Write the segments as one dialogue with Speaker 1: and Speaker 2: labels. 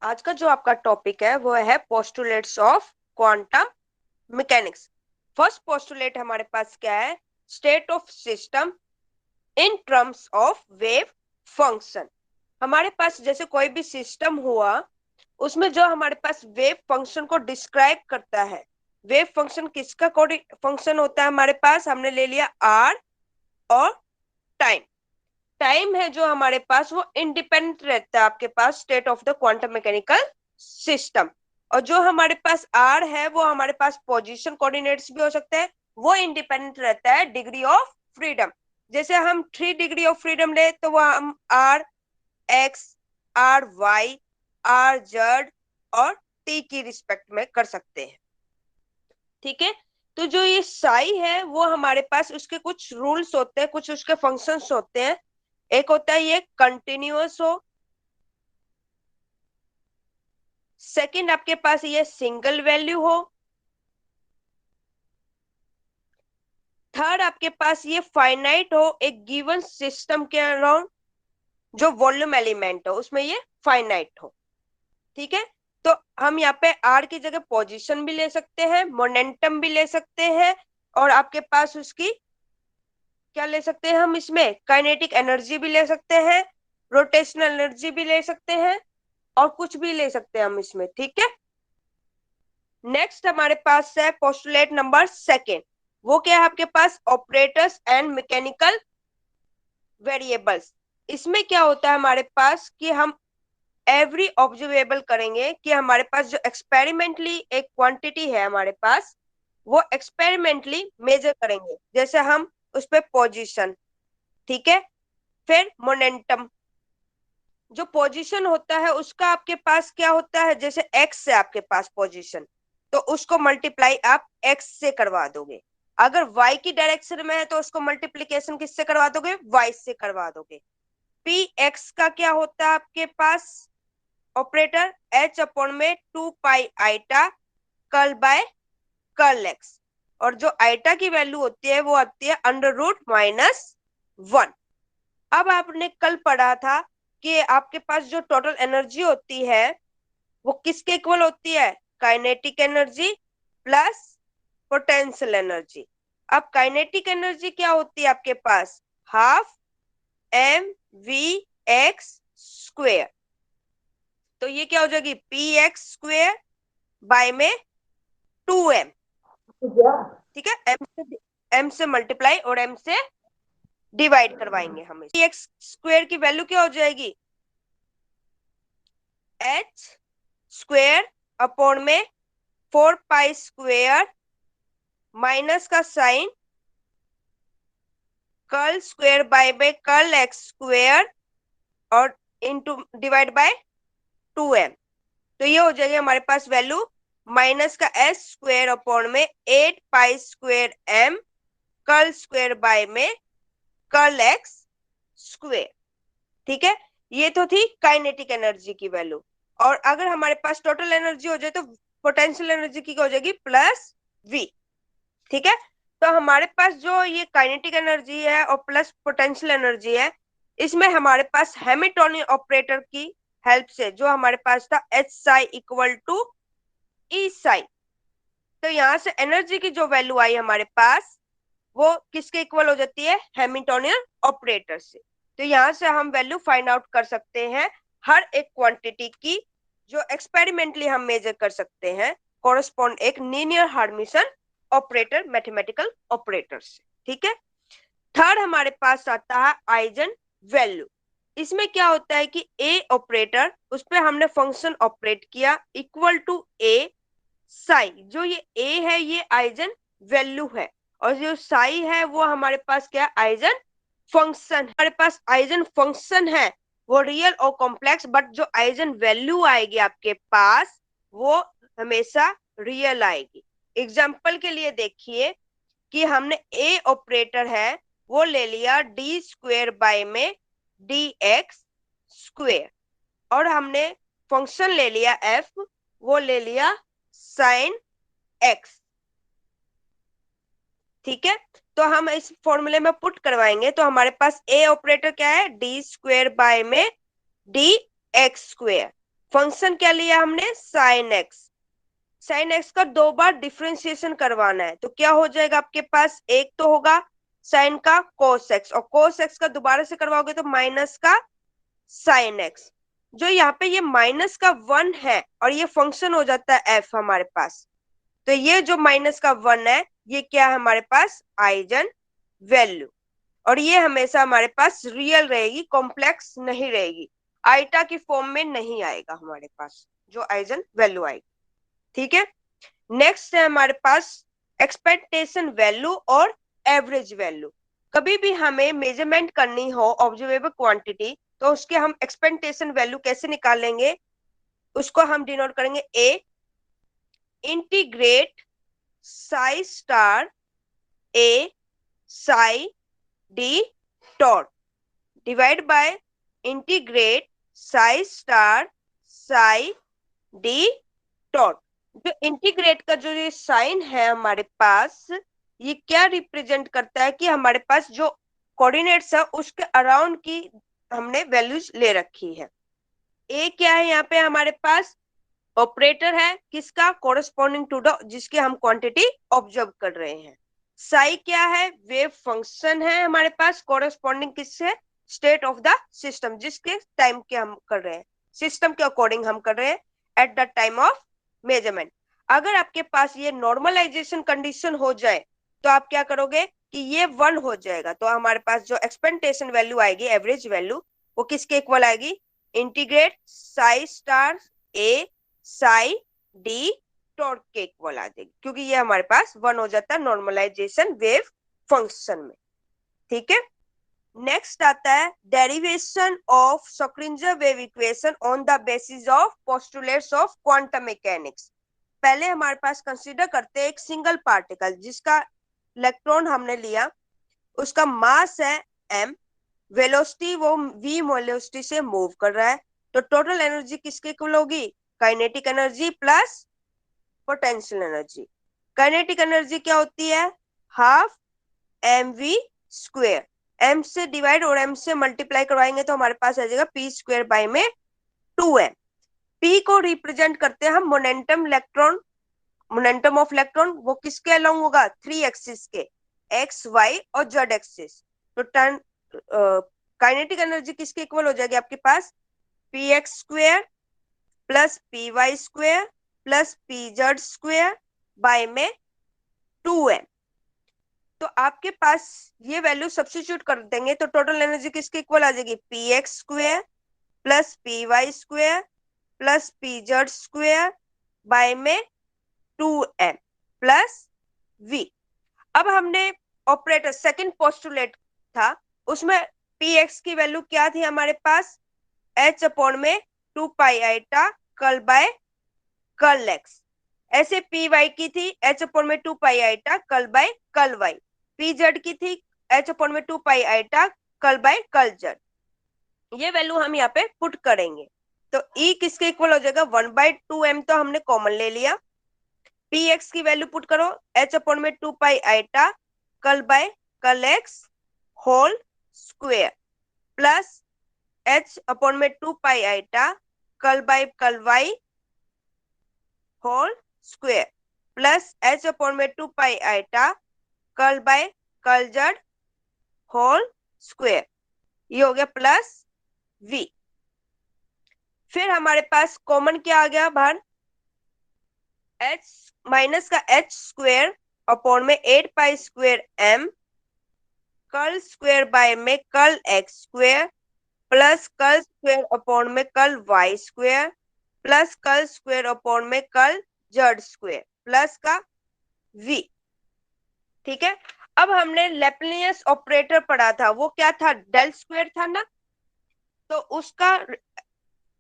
Speaker 1: आज का जो आपका टॉपिक है वो है postulates of quantum mechanics. First postulate हमारे पास क्या है? State of system in terms of wave function. हमारे पास जैसे कोई भी सिस्टम हुआ, उसमें जो हमारे पास वेव फंक्शन को डिस्क्राइब करता है। वेव फंक्शन किसका फंक्शन होता है? हमारे पास हमने ले लिया आर और टाइम। टाइम है जो हमारे पास वो इंडिपेंडेंट रहता है आपके पास state of the quantum mechanical system. और जो हमारे पास आर है वो हमारे पास पोजीशन कोऑर्डिनेट्स भी हो सकते हैं। वो इंडिपेंडेंट रहता है डिग्री ऑफ फ्रीडम। जैसे हम 3 डिग्री ऑफ फ्रीडम ले तो वो हम r x, r y, r z और टी की रिस्पेक्ट में कर सकते हैं। ठीक है। तो जो ये साई है वो हमारे पास उसके कुछ रूल्स होते हैं, कुछ उसके फंक्शंस होते हैं। एक होता है ये कंटिन्यूअस हो, सेकंड आपके पास ये सिंगल वैल्यू हो, थर्ड आपके पास ये फाइनाइट हो एक गिवन सिस्टम के अराउंड, जो वॉल्यूम एलिमेंट हो उसमें ये फाइनाइट हो। ठीक है। तो हम यहाँ पे आर की जगह पोजीशन भी ले सकते हैं, मोमेंटम भी ले सकते हैं, और आपके पास उसकी क्या ले सकते हैं? हम इसमें काइनेटिक एनर्जी भी ले सकते हैं, रोटेशनल एनर्जी भी ले सकते हैं, और कुछ भी ले सकते हैं हम इसमें। ठीक है। नेक्स्ट हमारे पास है पोस्टुलेट नंबर सेकेंड। वो क्या है आपके पास? Operators and mechanical variables. इसमें क्या होता है हमारे पास कि हम एवरी ऑब्जर्वेबल करेंगे कि हमारे पास जो एक्सपेरिमेंटली एक क्वांटिटी है हमारे पास, वो एक्सपेरिमेंटली मेजर करेंगे। जैसे हम उस पर पोजिशन, ठीक है, फिर मोमेंटम। जो पोजीशन होता है उसका आपके पास क्या होता है? जैसे एक्स से आपके पास पोजीशन, तो उसको मल्टीप्लाई आप एक्स से करवा दोगे। अगर वाई की डायरेक्शन में है तो उसको मल्टीप्लीकेशन किससे करवा दोगे? वाई से करवा दोगे। पी एक्स का क्या होता है आपके पास ऑपरेटर? एच अपॉन में 2 pi iota curl by curl x. और जो आइटा की वैल्यू होती है वो आती है √-1। अब आपने कल पढ़ा था कि आपके पास जो टोटल एनर्जी होती है वो किसके इक्वल होती है? Kinetic energy plus potential energy. अब काइनेटिक एनर्जी क्या होती है आपके पास? Half mv(x²). तो ये क्या हो जाएगी? px² बाय में 2m। ठीक है। m से मल्टीप्लाई और m से डिवाइड करवाएंगे हम। px² की वैल्यू क्या हो जाएगी? h² अपॉन में 4 पाई² माइनस का साइन कर्ल स्क्वायर बाय में कर्ल x² और इनटू डिवाइड बाय 2m। तो ये हो जाएगी हमारे पास वैल्यू माइनस का s² अपॉन में 8 पाई² कर्ल स्क्वायर बाय में कर्ल x²। ठीक है। ये तो थी काइनेटिक एनर्जी की वैल्यू। और अगर हमारे पास टोटल एनर्जी हो जाए तो पोटेंशियल एनर्जी की हो जाएगी +v। ठीक है। तो हमारे पास जो ये काइनेटिक एनर्जी है और प्लस पोटेंशियल एनर्जी है, इसमें हमारे पास हैमिल्टनियन ऑपरेटर की हेल्प से जो हमारे पास था H(psi)=E(psi). तो यहाँ से एनर्जी की जो वैल्यू आई हमारे पास वो किसके इक्वल हो जाती है? हैमिल्टनियन ऑपरेटर से। तो यहाँ से हम वैल्यू फाइंड आउट कर सकते हैं हर एक क्वांटिटी की जो एक्सपेरिमेंटली हम मेजर कर सकते हैं, कोरस्पॉन्ड एक लीनियर हार्मिशन ऑपरेटर, मैथमेटिकल ऑपरेटर से। ठीक है। थर्ड हमारे पास आता है आइजन वैल्यू। इसमें क्या होता है कि ए ऑपरेटर, उस पर हमने फंक्शन ऑपरेट किया इक्वल टू ए साई। जो ये ए है ये आइजन वैल्यू है, और जो साई है वो हमारे पास क्या? Eigen function. हमारे पास आइजन फंक्शन है वो रियल और कॉम्प्लेक्स, बट जो आइजन वैल्यू आएगी आपके पास वो हमेशा रियल आएगी। एग्जाम्पल के लिए देखिए कि हमने ए ऑपरेटर है वो ले लिया d² बाय में dx², और हमने फंक्शन ले लिया f, वो ले लिया साइन x। ठीक है। तो हम इस फॉर्मूले में पुट करवाएंगे तो हमारे पास ए ऑपरेटर क्या है? d² बाय में dx²। फंक्शन क्या लिया हमने, साइन एक्स। साइन एक्स का 2 बार डिफ्रेंशिएशन करवाना है, तो क्या हो जाएगा आपके पास, एक तो होगा साइन का कोस एक्स, और कोस एक्स का दोबारा से करवाओगे तो माइनस का साइन एक्स। जो यहाँ पे ये माइनस का 1 है और ये फंक्शन हो जाता है एफ हमारे पास, तो ये जो माइनस का 1 है ये क्या है हमारे पास, आइजन वैल्यू। और ये हमेशा हमारे पास रियल रहेगी, कॉम्प्लेक्स नहीं रहेगी, आइटा की फॉर्म में नहीं आएगा हमारे पास जो आइजन वैल्यू आएगी। ठीक है, नेक्स्ट है हमारे पास एक्सपेक्टेशन वैल्यू और एवरेज वैल्यू। कभी भी हमें मेजरमेंट करनी हो ऑब्जर्वेबल क्वांटिटी, तो उसके हम एक्सपेक्टेशन वैल्यू कैसे निकालेंगे, उसको हम डिनोट करेंगे a integrate psi star a psi d dot divide by integrate psi star psi d dot. जो इंटीग्रेट का जो ये साइन है हमारे पास, ये क्या रिप्रेजेंट करता है कि हमारे पास जो कोऑर्डिनेट्स है उसके अराउंड की हमने वैल्यूज ले रखी है। ए क्या है यहाँ पे हमारे पास, ऑपरेटर है किसका, कोरस्पॉन्डिंग टू द जिसकी हम क्वांटिटी ऑब्जर्व कर रहे हैं। साई क्या है, वेव फंक्शन है हमारे पास, कोरस्पॉन्डिंग किससे, स्टेट ऑफ द सिस्टम, जिसके टाइम के हम कर रहे हैं, सिस्टम के अकॉर्डिंग हम कर रहे हैं at the time of measurement. अगर आपके पास ये नॉर्मलाइजेशन कंडीशन हो जाए तो आप क्या करोगे कि ये 1 हो जाएगा, तो हमारे पास जो एक्सपेक्टेशन वैल्यू आएगी, एवरेज वैल्यू, वो किसके इक्वल आएगी, integrate psi star a psi d dot के इक्वल आ जाएगी, क्योंकि ये हमारे पास 1 हो जाता है नॉर्मलाइजेशन वेव फंक्शन में। ठीक है, नेक्स्ट आता है derivation of Schrodinger wave equation on the basis of postulates of quantum mechanics. पहले हमारे पास कंसीडर करते हैं एक सिंगल पार्टिकल जिसका इलेक्ट्रॉन हमने लिया, उसका मास है m, वेलोसिटी वो v वेलोसिटी से मूव कर रहा है, तो टोटल एनर्जी किसके इक्वल होगी, kinetic energy plus potential energy. Kinetic energy क्या होती है, हाफ mv स्क्वायर, m से डिवाइड और m से मल्टीप्लाई करवाएंगे तो हमारे पास आ जाएगा p स्क्वायर बाय में 2m। p को रिप्रेजेंट करते हैं हम momentum electron, momentum of electron वो किसके अलोंग होगा, 3 एक्सिस के, x y और z एक्सिस। तो टर्न काइनेटिक एनर्जी किसके इक्वल हो जाएगी आपके पास, p x square plus p y square plus p z square by में 2m। तो आपके पास ये वैल्यू सब्स्टिट्यूट कर देंगे तो टोटल एनर्जी किसके इक्वल आ जाएगी, p x square plus p y square plus p z square by में 2m प्लस v। अब हमने ऑपरेटर सेकंड पोस्टुलेट था, उसमें px की वैल्यू क्या थी हमारे पास, h अपॉन में 2 pi iota curl by curl x। ऐसे py की थी h अपॉन में 2 pi iota curl by curl y। pz की थी h अपॉन में 2 pi iota curl by curl z। ये वैल्यू हम यहाँ पे पुट करेंगे तो E किसके इक्वल हो जाएगा, 1/2m तो हमने कॉमन ले लिया, पी एक्स की वैल्यू पुट करो h अपॉन में 2 pi iota curl by curl x whole square plus h upon में 2 pi iota curl by curl y whole square plus h upon में 2 pi iota curl by curl z whole square, ये हो गया plus v। फिर हमारे पास common क्या आ गया बाहर, h माइनस का h स्क्वायर अपॉन में 8 pi square m curl square by में curl x square plus curl square upon में curl y square plus curl square upon में कर्ल z स्क्वायर प्लस का v। ठीक है, अब हमने लैप्लास ऑपरेटर पढ़ा था, वो क्या था, डेल स्क्वायर था ना, तो उसका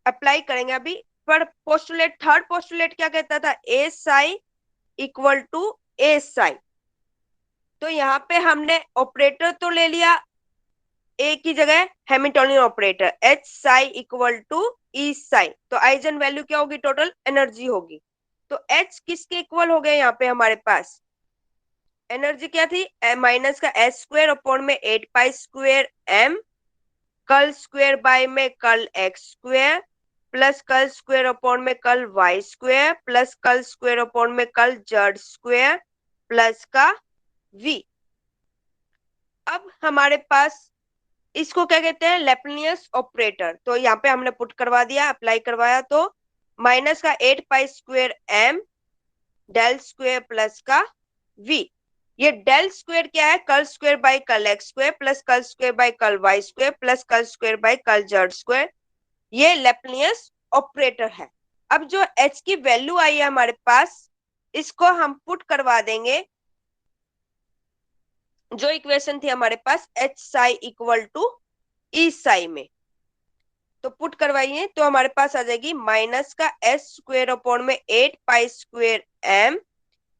Speaker 1: अप्लाई करेंगे अभी। पर पोस्टुलेट, थर्ड पोस्टुलेट क्या कहता था, ए साई इक्वल टू ए साई। तो यहाँ पे हमने ऑपरेटर तो ले लिया, ए की जगह Hamiltonian operator h psi equal to e psi, तो आइजन वैल्यू क्या होगी, टोटल एनर्जी होगी। तो एच किसके इक्वल हो गया, यहाँ पे हमारे पास एनर्जी क्या थी, माइनस का एस स्क्वायर अपॉन में 8 pi square m curl square by में curl x square plus curl square upon में curl y square plus curl square upon में कर्ल जेड स्क्वायर प्लस का v। अब हमारे पास इसको क्या कहते हैं, लेप्लेनियस ऑपरेटर। तो यहाँ पे हमने पुट करवा दिया, अप्लाई करवाया, तो माइनस का 8 pi square m del square plus का v। ये डेल स्क्वायर क्या है, curl square by curl x square plus curl square by curl y square plus curl square by curl z square. ये laplacian operator है। अब जो h की value आई है हमारे पास, इसको हम पुट करवा देंगे, जो इक्वेशन थी हमारे पास H psi equal to e Sai में। तो पुट करवाइए तो हमारे पास आ जाएगी माइनस का एस स्क्वेयर अपॉन में 8 pi square m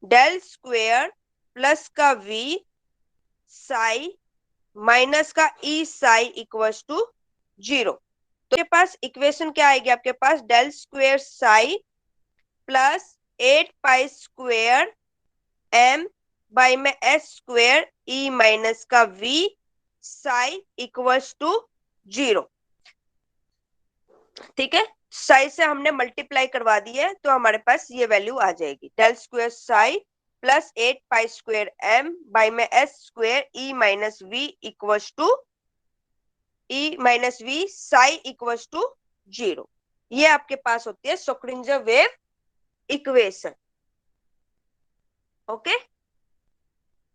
Speaker 1: del square plus का v साई माइनस का ई साई इक्वल्स टू 0। तो आपके पास इक्वेशन क्या आएगी, आपके पास del square psi plus 8 pi square m by में एस स्क्वेयर ई माइनस का v साई इक्वल्स टू 0। ठीक है, साई से हमने मल्टीप्लाई करवा दी है, तो हमारे पास ये वैल्यू आ जाएगी, del square psi plus 8 pi square m by में s square e minus v equals to psi equals to 0। ये आपके पास होती है श्रोडिंगर वेव इक्वेशन। ओके।